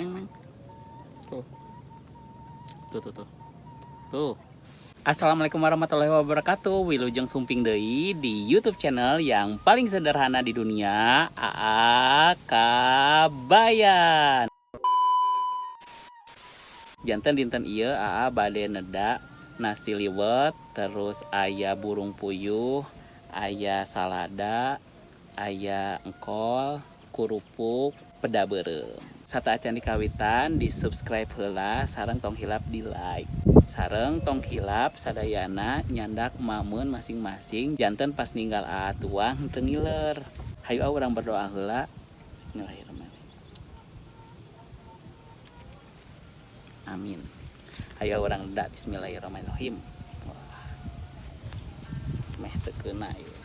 Meng. Tuh. Tuh. Assalamualaikum warahmatullahi wabarakatuh. Wilujeng sumping deui di YouTube channel yang paling sederhana di dunia, AA Kabayan. Janten dinten ieu AA bade neda nasi liwet, terus aya burung puyuh, aya salada, aya engkol, kurupuk, peda beureum. Sataacan dikawitan di subscribe heula sareng tong hilap di like. Sareng tong hilap sadayana nyandak mamun masing-masing janten pas ninggal AA tuang teu ngiler. Hayu urang berdoa heula. Bismillahirrahmanirrahim. Amin. Hayu urang da bismillahirrahmanirrahim. Wah. Meh teu keuna ieu.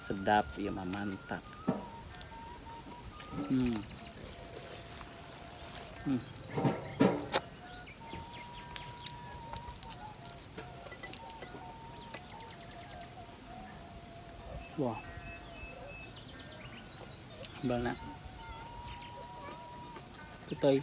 Sedap ya mah, mantap. Wah. Balna. Tuteuy.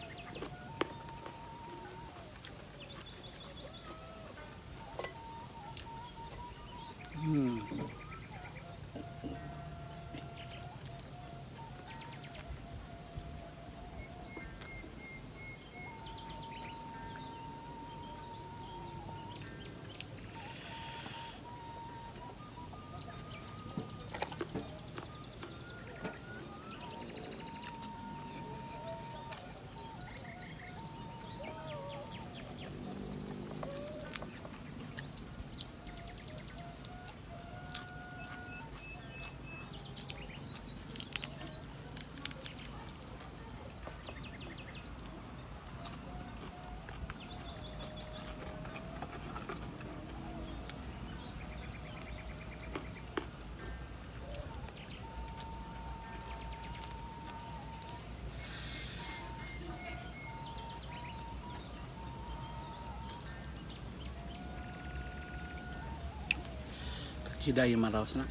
Cida ieu mah raosna.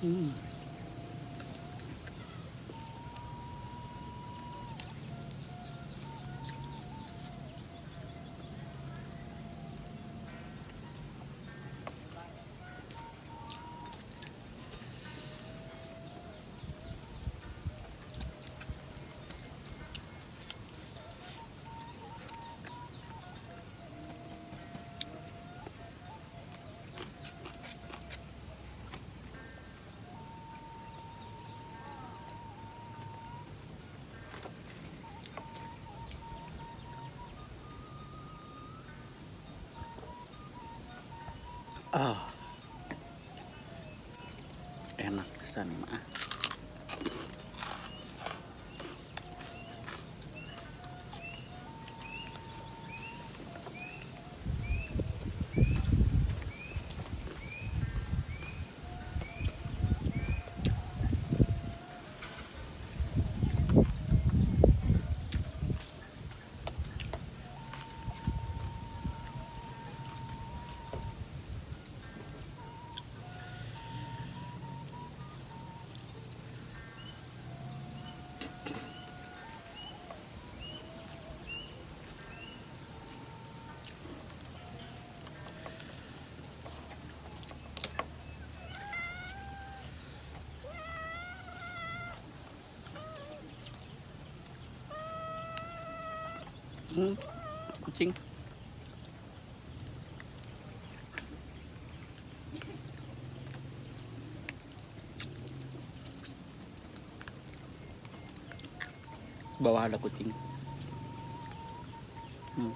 Hmm. Ah, enak pisan mah. Kucing. Bawah ada kucing. Hmm.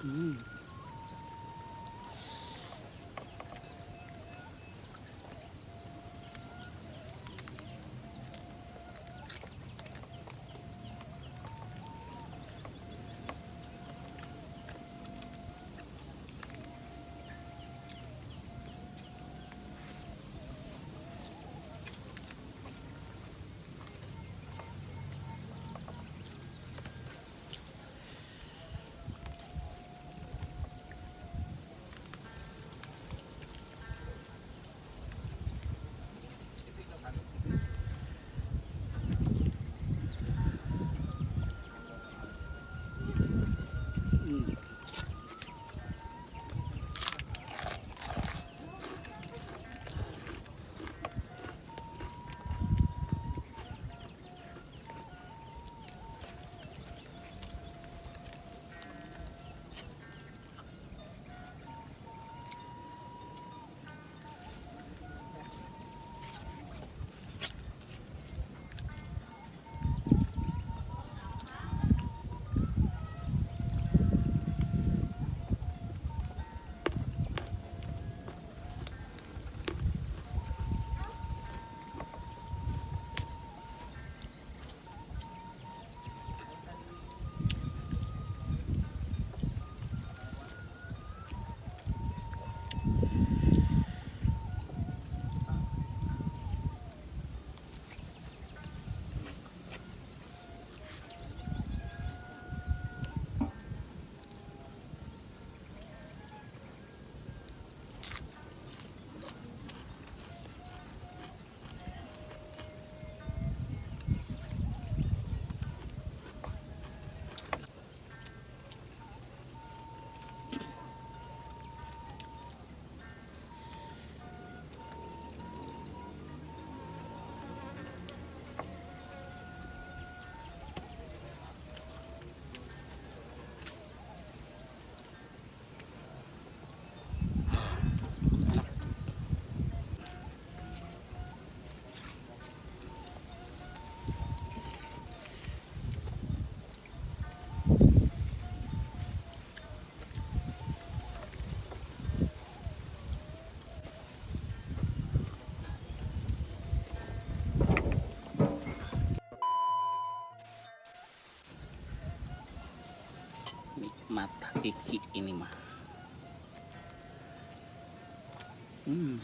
Hmm. Hmm. Nikmat hakiki ini mah. Hmm.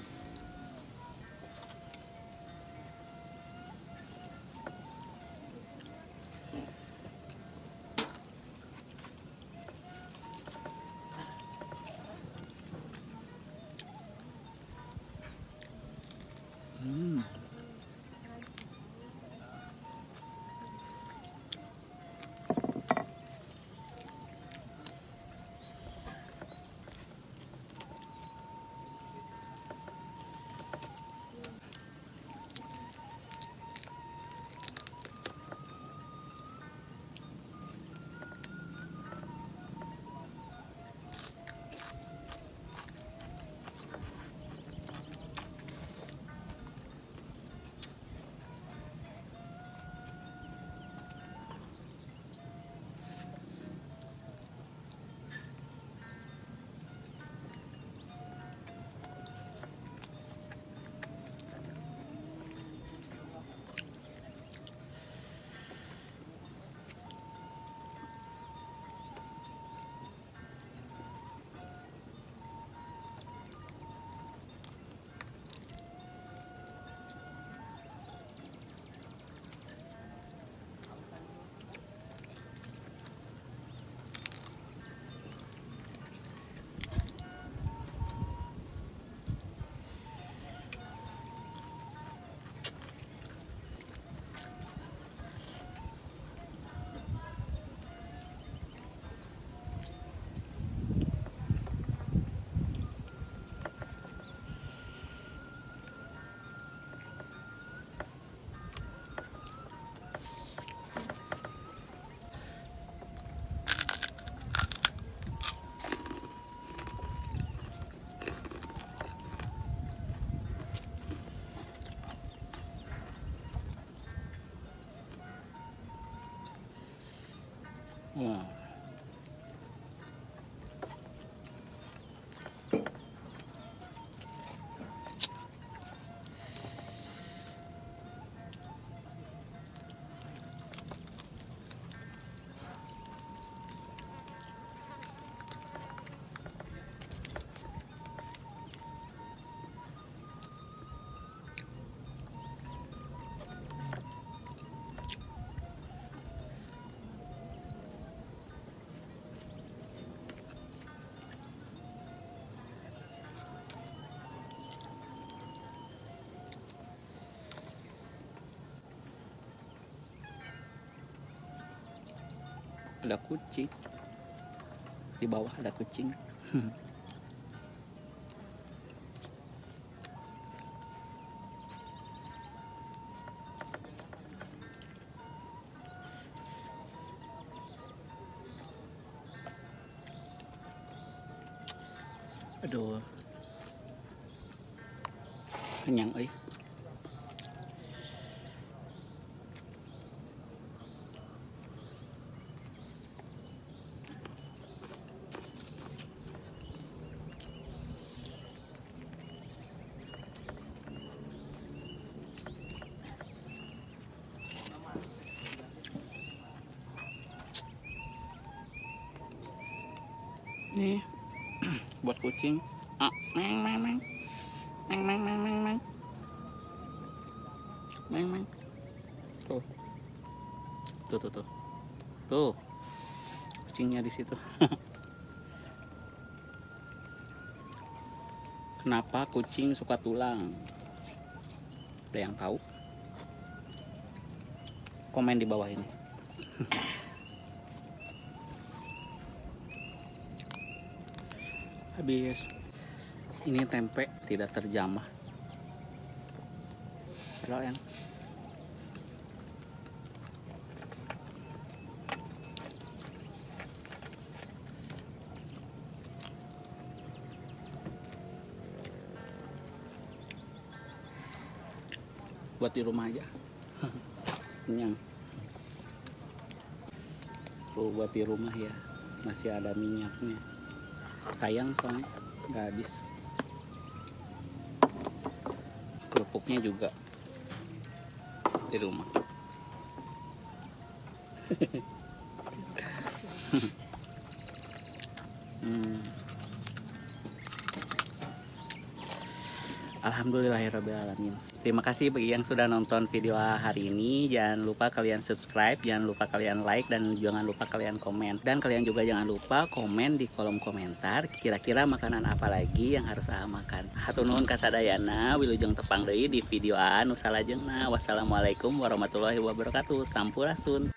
Wah. Ada kucing di bawah, ada kucing. Aduh, kenyang euy. Nih buat kucing. Meng meng meng meng meng meng meng meng meng meng. Tuh tuh tuh tuh tuh kucingnya di situ. Kenapa kucing suka tulang? Ada yang tahu? Komen di bawah ini. Habis ini tempe tidak terjamah. Padahal yang buat di rumah aja. Kenyang. Tuh buat di rumah ya, masih ada minyaknya. Sayang soalnya nggak habis. Kerupuknya juga di rumah. Alhamdulillahirrabbilalamin. Terima kasih bagi yang sudah nonton video hari ini. Jangan lupa kalian subscribe, jangan lupa kalian like, dan jangan lupa kalian komen. Dan kalian juga jangan lupa komen di kolom komentar kira-kira makanan apa lagi yang harus saya makan. Hatur nuhun kasadayana, wilujeng tepang deui di video anu salajengna. Wassalamualaikum warahmatullahi wabarakatuh. Sampurasun.